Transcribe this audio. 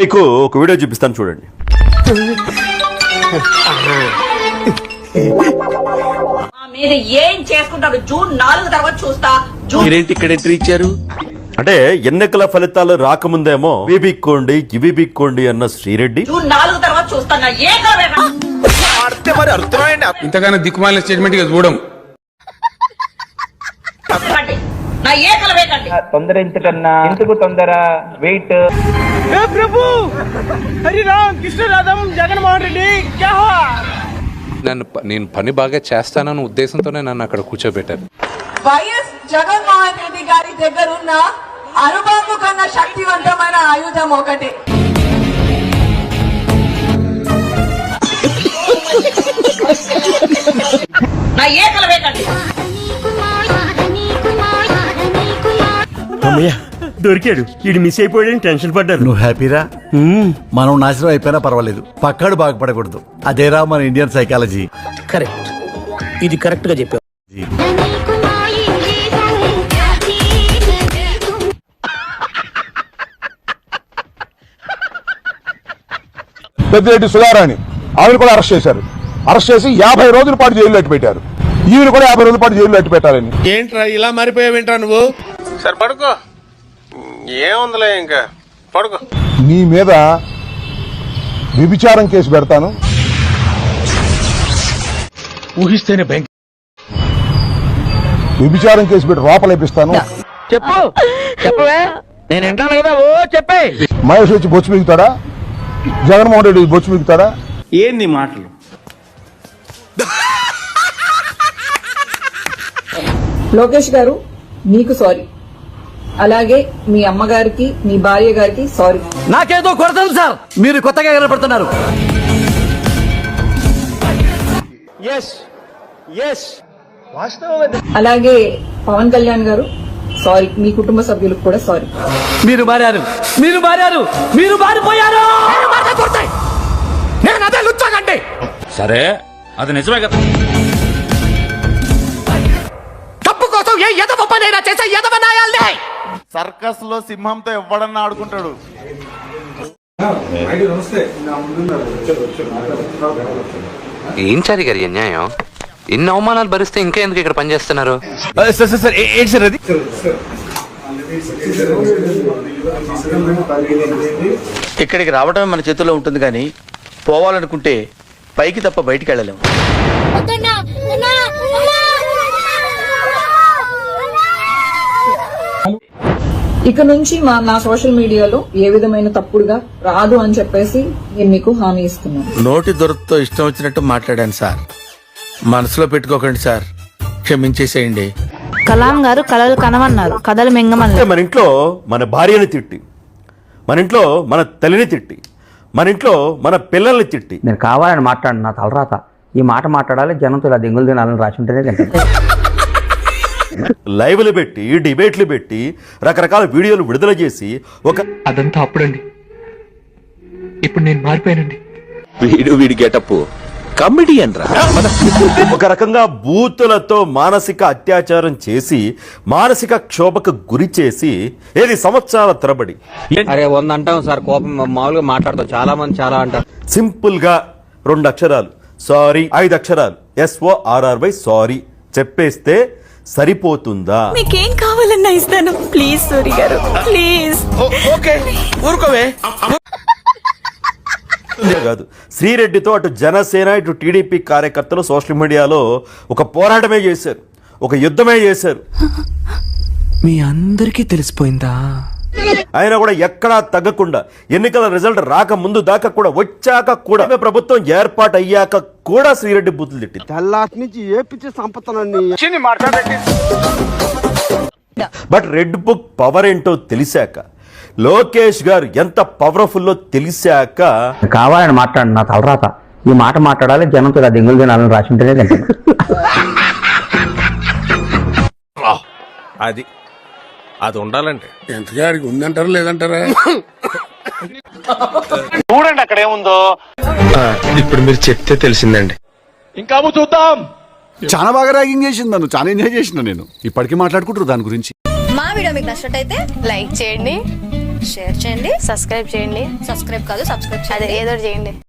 మీకు ఒక వీడియో చూపిస్తాను చూడండి. మీరు ఏం చేసుకుంటారు? జూన్ 4 తర్వాత చూస్తా. ఇక్కడ ఎంట్రీ ఇచ్చారు అంటే ఎన్నికల ఫలితాలు రాకముందేమో ఇవి బిక్కోండి ఇవి బిక్కోండి అన్న శ్రీరెడ్డి జూన్ 4 తర్వాత చూస్తాను. ఇంతగానో దిక్కుమాలిన స్టేట్మెంట్ గా చూడం. నా ఏకలు వేకండి. తొందర ఎందుకన్నా? ఎందుకు తొందర? వెయిట్. నేను పని బాగా చేస్తానన్న ఉద్దేశంతోనే నన్ను అక్కడ కూర్చోబెట్టారు. వైఎస్ జగన్మోహన్ రెడ్డి గారి దగ్గర ఉన్న అణుబాంబు కన్నా శక్తివంతమైన ఆయుధం ఒకటి. నా ఏకలు వేకండి. దొరికాడు. ఇది మిస్ అయిపోయాడని టెన్షన్ పడ్డారు. నువ్వు హ్యాపీరా? మనం నాశనం అయిపోయినా పర్వాలేదు, పక్కాడు బాగుపడకూడదు. అదేరా మన ఇండియన్ సైకాలజీ. కరెక్ట్, ఇది కరెక్ట్ గా చెప్పావు. పెద్దిరెడ్డి సుధారాణి ఆవిడ కూడా అరెస్ట్ చేశారు. అరెస్ట్ చేసి 50 రోజుల పాటు జైల్లో పెట్టారు. ఈవిడ కూడా 50 రోజుల పాటు జైల్లో పెట్టాలని. ఏంట్రా ఇలా మారిపోయావేంట్రా నువ్వు? సరే పడుకో, ఏముందిలే ఇంకా పడుకో. నీ మీద వ్యభిచారం కేసు పెడతాను. ఊహిస్తేనే భయం. వ్యభిచారం కేసు పెట్టి లోపలేపిస్తాను. చెప్పు చెప్పవే, నేను వింటాను కదా. ఓ చెప్పే. మహేష్ వచ్చి బొచ్చు మిగుతాడా? జగన్మోహన్ రెడ్డి బొచ్చు మిగుతాడా? ఏంది మాటలు? లోకేష్ గారు మీకు సారీ, అలాగే మీ అమ్మగారికి మీ భార్య గారికి సారీ. నాకేదో కొడతాను సార్, మీరు కొత్తగా కనపడుతున్నారు. అలాగే పవన్ కళ్యాణ్ గారు సారీ. మీ కుటుంబ సభ్యులకు కూడా సారీ. మీరు మారారు, మీరు మారారు, మీరు మారిపోయారు. నేను అదే లుచ్చాకండి. సరే, అది నిజమే కదా. తప్పు కోసం ఏ ఎదవ పనైనా చేసే ఎదవనాయాలే. సర్కస్ లో సింహంతో ఎవడన్నా ఆడుకుంటాడు. ఏం చారి గారి అన్యాయం? ఇన్ని అవమానాలు భరిస్తే ఇంకా ఎందుకు ఇక్కడ పనిచేస్తున్నారు? ఇక్కడికి రావడమే మన చేతుల్లో ఉంటుంది, కానీ పోవాలనుకుంటే పైకి తప్ప బయటికి వెళ్ళలేము. ఇక నుంచి నా సోషల్ మీడియాలో ఏ విధమైన తప్పుడుగా రాదు అని చెప్పేసి నేను మీకు హామీ ఇస్తున్నాను. నోటి దొరకతో ఇష్టం వచ్చినట్టు మాట్లాడాను సార్. మనసులో పెట్టుకోకండి సార్, క్షమించేసేయండి. కలాం గారు కలలు కనమన్నారు, కథలు మింగమన్నారు. మన ఇంట్లో మన భార్యని తిట్టి, మన ఇంట్లో మన తల్లిని తిట్టి, మన ఇంట్లో మన పిల్లల్ని తిట్టి, నేను కావాలని మాట్లాడు, నా తలరాత. ఈ మాట మాట్లాడాలి, జనంతో ఇలా దెంగులు తినాలని రాసి ఉంటేనే తింటాను. లైవ్లు పెట్టి డిబేట్లు పెట్టి రకరకాల వీడియోలు విడుదల చేసి అదంతా అప్పుడండి, ఇప్పుడు నేను మారిపోయానండి. వీడి గెటప్ కమిడియన్ రా. ఒక రకంగా బూతులతో మానసిక అత్యాచారం చేసి మానసిక క్షోభకు గురి చేసి సంవత్సరాల తరబడి. అరే 100 అంటాం సార్, కోపం మామూలుగా మాట్లాడతాం. చాలా మంది చాలా అంటారు. సింపుల్ గా 2 అక్షరాలు సారీ, 5 అక్షరాలు SORRY సారీ చెప్పేస్తే సరిపోతుందా? మీకేం కావాలన్నా ఇస్తాను. ప్లీజ్ సూరి గారు, ప్లీజ్. ఓకే ఊరుకోవే. కాదు, శ్రీరెడ్డితో అటు జనసేన ఇటు టీడీపీ కార్యకర్తలు సోషల్ మీడియాలో ఒక పోరాటమే చేశారు, ఒక యుద్ధమే చేశారు. మీ అందరికీ తెలిసిపోయిందా? ఆయన కూడా ఎక్కడా తగ్గకుండా ఎన్నికల రిజల్ట్ రాక ముందు దాకా కూడా, వచ్చాక కూడా, ప్రభుత్వం ఏర్పాటు అయ్యాక కూడా శ్రీరెడ్డి బూతులు తిట్టింది. బట్ రెడ్ బుక్ పవర్ ఏంటో తెలిసాక, లోకేష్ గారు ఎంత పవర్ఫుల్లో తెలిసాక కావాలని మాట్లాడు, నా తలరాత. ఈ మాట మాట్లాడాలి, జనంతో ఇలా దెంగులు తినాలని రాసి ఉంటేనే తింటాను. అది ఉండాలంటే ఎంతగాడికి ఉందంటారా లేదంటారా? చూడండి అక్కడ ఏముందో. ఇప్పుడు మీరు చెప్తే తెలిసిందండి. ఇంకా చూద్దాం. చాలా బాగా ర్యాగింగ్ చేసింది నన్ను, చాలా ఎంజాయ్ చేసిన నేను. ఇప్పటికీ మాట్లాడుకుంటారు దాని గురించి. మా వీడియో మీకు నచ్చినట్టయితే లైక్ చేయండి, షేర్ చేయండి, సబ్స్క్రైబ్ చేయండి. సబ్స్క్రైబ్ కాదు, సబ్స్క్రైబ్ అదే ఏదో చేయండి.